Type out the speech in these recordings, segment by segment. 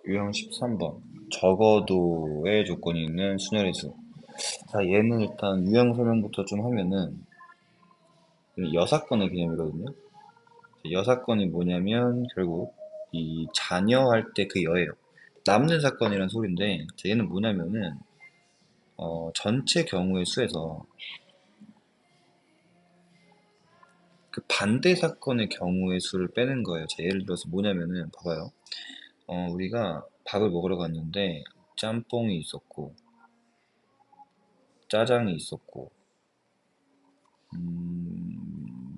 유형 13번. 적어도의 조건이 있는 순열의 수. 자, 얘는 일단 유형 설명부터 좀 하면은, 여사건의 개념이거든요. 여사건이 뭐냐면, 결국, 이 자녀할 때 그 여예요. 남는 사건이란 소린데, 자, 얘는 뭐냐면은, 전체 경우의 수에서 그 반대 사건의 경우의 수를 빼는 거예요. 자, 예를 들어서 뭐냐면은, 봐봐요. 우리가 밥을 먹으러 갔는데, 짬뽕이 있었고, 짜장이 있었고,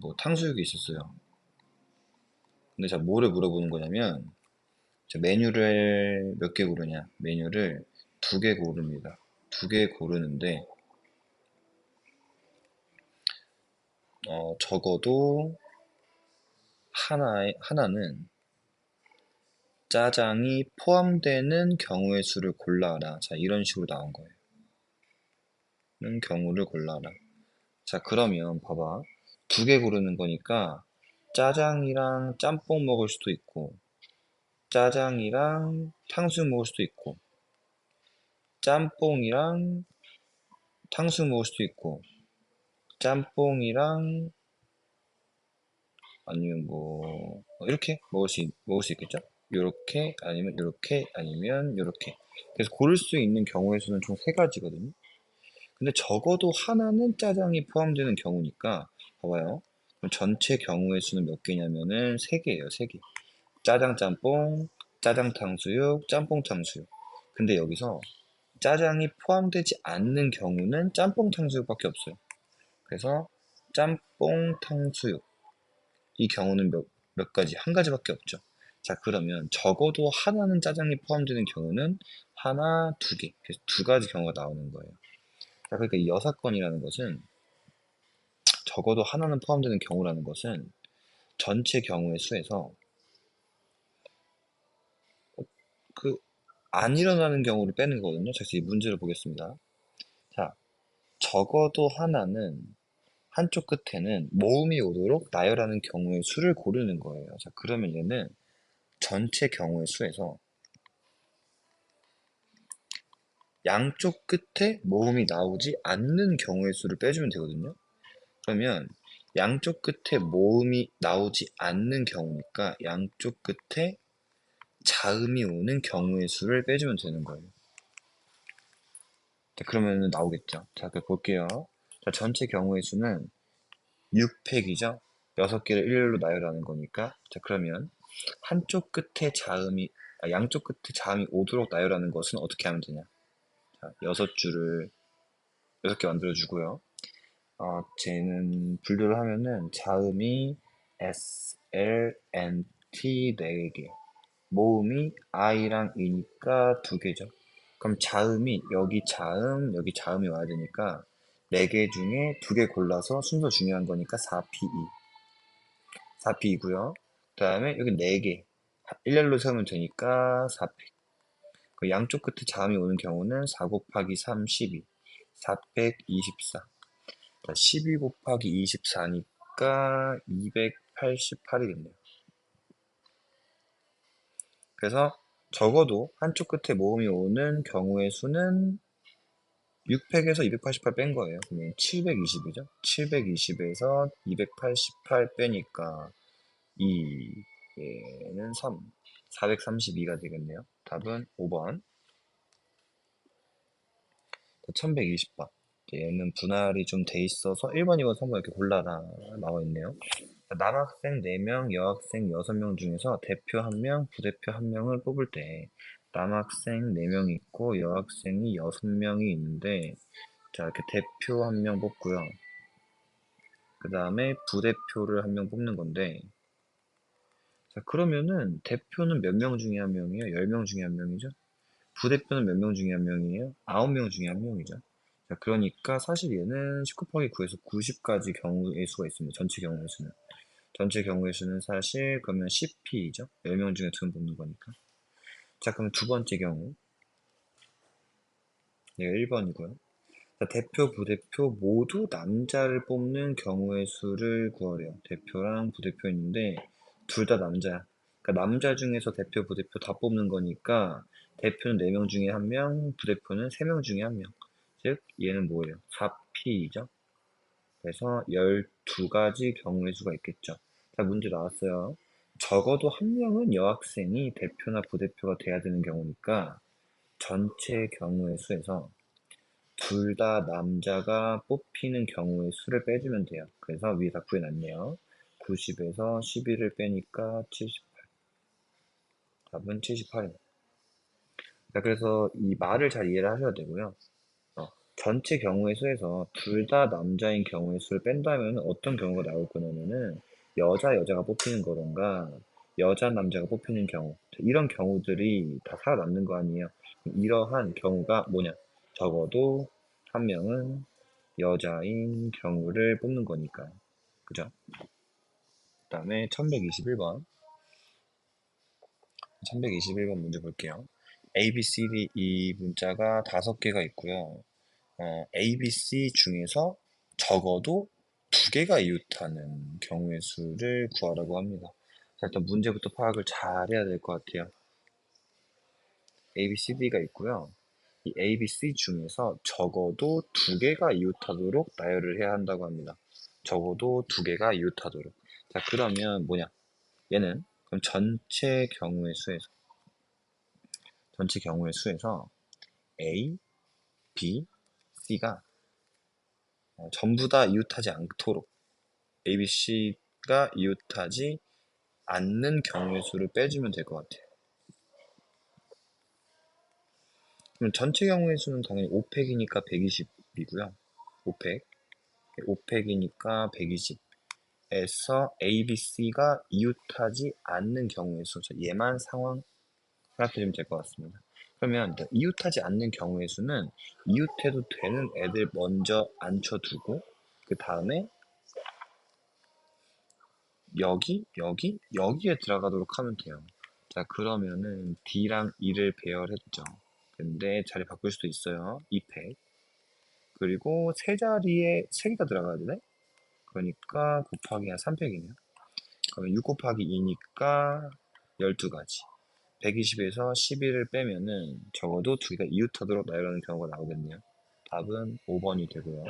뭐 탕수육이 있었어요. 근데 자, 뭐를 물어보는 거냐면, 자, 메뉴를 몇 개 고르냐? 메뉴를 두 개 고릅니다. 두 개 고르는데, 적어도 하나는 짜장이 포함되는 경우의 수를 골라라. 자, 이런 식으로 나온 거예요. 는 경우를 골라라. 자, 그러면 봐봐. 두 개 고르는 거니까 짜장이랑 짬뽕 먹을 수도 있고, 짜장이랑 탕수육 먹을 수도 있고, 짬뽕이랑 탕수육 먹을 수도 있고, 짬뽕이랑 아니면 뭐 이렇게 먹을 수 있겠죠? 요렇게 아니면 요렇게 아니면 요렇게. 그래서 고를 수 있는 경우의 수는 총 세 가지거든요. 근데 적어도 하나는 짜장이 포함되는 경우니까 봐봐요. 그럼 전체 경우의 수는 몇 개냐면은 세 개예요, 세 개. 짜장 짬뽕, 짜장 탕수육, 짬뽕 탕수육. 근데 여기서 짜장이 포함되지 않는 경우는 짬뽕 탕수육밖에 없어요. 그래서 짬뽕 탕수육 이 경우는 몇 가지 한 가지밖에 없죠. 자, 그러면 적어도 하나는 짜장이 포함되는 경우는 하나, 두 개. 그래서 두 가지 경우가 나오는 거예요. 자, 그러니까 이 여사건이라는 것은 적어도 하나는 포함되는 경우라는 것은 전체 경우의 수에서 그 안 일어나는 경우를 빼는 거거든요. 자, 그래서 이 문제를 보겠습니다. 자, 적어도 하나는 한쪽 끝에는 모음이 오도록 나열하는 경우의 수를 고르는 거예요. 자, 그러면 얘는 전체 경우의 수에서 양쪽 끝에 모음이 나오지 않는 경우의 수를 빼주면 되거든요. 그러면 양쪽 끝에 모음이 나오지 않는 경우니까 양쪽 끝에 자음이 오는 경우의 수를 빼주면 되는 거예요. 자, 그러면 나오겠죠. 자, 그 볼게요. 자, 전체 경우의 수는 6팩이죠. 6개를 일렬로 나열하는 거니까. 자, 그러면 한쪽 끝에 양쪽 끝에 자음이 오도록 나열하는 것은 어떻게 하면 되냐. 자, 6줄을 6개 만들어주고요. 쟤는 분류를 하면은 자음이 S, L, N, T 4개, 모음이 I랑 E니까 2개죠. 그럼 자음이 여기 자음이 와야 되니까 4개 중에 2개 골라서 순서 중요한 거니까 4P2, 4P이고요. 그 다음에 여기 4개 일렬로 세우면 되니까 4P. 그 양쪽 끝에 자음이 오는 경우는 4 곱하기 3, 12, 424. 12 곱하기 24니까 288이겠네요. 그래서 적어도 한쪽 끝에 모음이 오는 경우의 수는 6팩에서 288 뺀 거예요. 그러면 720이죠. 720에서 288 빼니까 2, 얘는 3, 432가 되겠네요. 답은 5번. 1120번. 얘는 분할이 좀 돼 있어서 1번, 2번, 3번 이렇게 골라라 나와 있네요. 남학생 4명, 여학생 6명 중에서 대표 1명, 부대표 1명을 뽑을 때 남학생 4명이 있고 여학생이 6명이 있는데 자, 이렇게 대표 1명 뽑고요. 그 다음에 부대표를 1명 뽑는 건데 자, 그러면은 대표는 몇 명 중에 1명이에요? 10명 중에 1명이죠? 부대표는 몇 명 중에 1명이에요? 9명 중에 1명이죠. 자, 그러니까 사실 얘는 19 곱하기 9에서 90까지 경우의 수가 있습니다. 전체 경우의 수는. 전체 경우의 수는 사실 그러면 10P이죠. 10명 중에 2명 뽑는 거니까. 자, 그럼 두 번째 경우. 얘가 1번이고요. 자, 대표, 부대표 모두 남자를 뽑는 경우의 수를 구하래요. 대표랑 부대표 있는데 둘 다 남자야. 그러니까 남자 중에서 대표, 부대표 다 뽑는 거니까 대표는 4명 중에 1명, 부대표는 3명 중에 1명. 즉 얘는 뭐예요? 4P이죠. 그래서 12가지 경우의 수가 있겠죠. 자, 문제 나왔어요. 적어도 1명은 여학생이 대표나 부대표가 돼야 되는 경우니까 전체 경우의 수에서 둘 다 남자가 뽑히는 경우의 수를 빼주면 돼요. 그래서 위에 다 구해놨네요. 90에서 11을 빼니까 78. 답은 78입니다. 자, 그래서 이 말을 잘 이해를 하셔야 되고요. 전체 경우의 수에서 둘 다 남자인 경우의 수를 뺀다면 어떤 경우가 나올 거냐면은 여자가 뽑히는 거던가 여자, 남자가 뽑히는 경우, 이런 경우들이 다 살아남는 거 아니에요. 이러한 경우가 뭐냐? 적어도 1명은 여자인 경우를 뽑는 거니까요. 그죠? 그 다음에 1121번. 1121번 문제 볼게요. A, B, C, D 이 문자가 5개가 있고요. A, B, C 중에서 적어도 2개가 이웃하는 경우의 수를 구하라고 합니다. 자, 일단 문제부터 파악을 잘 해야 될 것 같아요. A, B, C, D가 있고요. 이 A, B, C 중에서 적어도 2개가 이웃하도록 나열을 해야 한다고 합니다. 적어도 2개가 이웃하도록. 자, 그러면 뭐냐? 얘는 그럼 전체 경우의 수에서 A, B, C가 전부 다 이웃하지 않도록 A, B, C가 이웃하지 않는 경우의 수를 빼주면 될 것 같아요. 그럼 전체 경우의 수는 당연히 5팩이니까 120이고요. 5팩. 5팩이니까 120에서 A, B, C가 이웃하지 않는 경우의 수. 얘만 상황 생각해주면 될 것 같습니다. 그러면 이웃하지 않는 경우의 수는 이웃해도 되는 애들 먼저 앉혀두고 그 다음에 여기에 들어가도록 하면 돼요. 자, 그러면은 D랑 E를 배열했죠. 근데 자리 바꿀 수도 있어요. 2팩. 그리고 세 자리에 3개가 들어가야 되네? 그러니까 곱하기 한 3팩이네요. 그러면 6 곱하기 2니까 12가지. 120에서 11을 빼면은 적어도 2개가 이웃하도록 나열하는 경우가 나오겠네요. 답은 5번이 되고요.